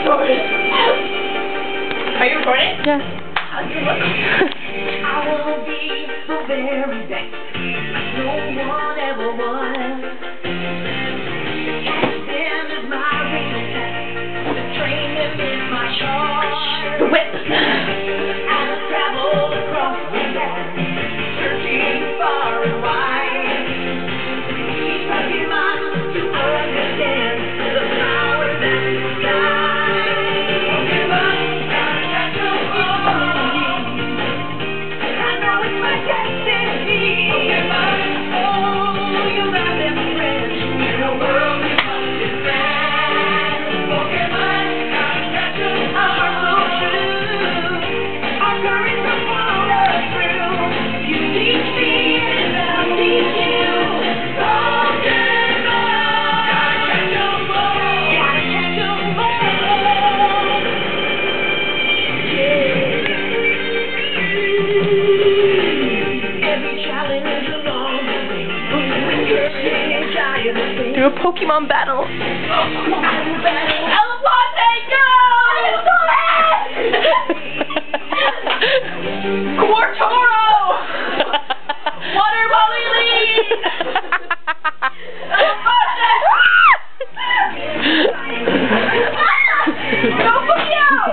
Are you recording? Yeah. I will be the very best, like no one ever was. The captain is my real test, the training is my charge. The whip. I will travel across the land, searching far and wide. Keep my mind to understand the power that's inside. Won't give up, gotta catch 'em all. I know it's my destiny. Won't give up, oh, you're my best friend. In a world we must defend. Won't give up, gotta catch 'em all. Our so true, our courage will follow through. You teach me and I'll teach you. Won't give up, gotta catch 'em all. Gotta catch 'em all. Every challenge along the way, Do a Pokemon battle. Elefante, go! Quartoro! Water Lily! Elefante! Go Pokemon!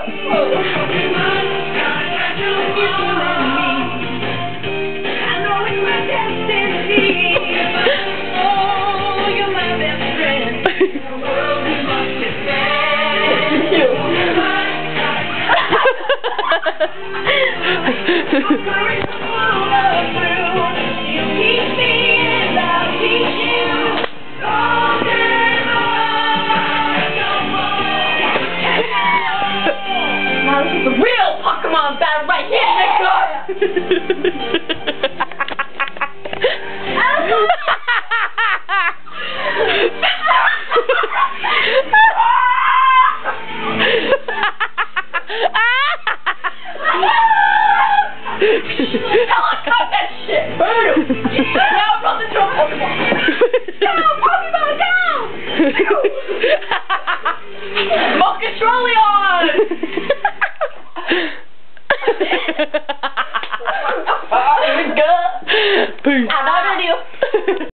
I know it's my destiny. Oh, you're my best friend. The world we must defend. Courage to follow through. You teach me and I'll teach you. Now this is the real Pokemon battle right here, nigga. Cut that shit! Burn him! Now it runs into a Pokemon! Go! Pokemon, go! Mokastroleon! Peace.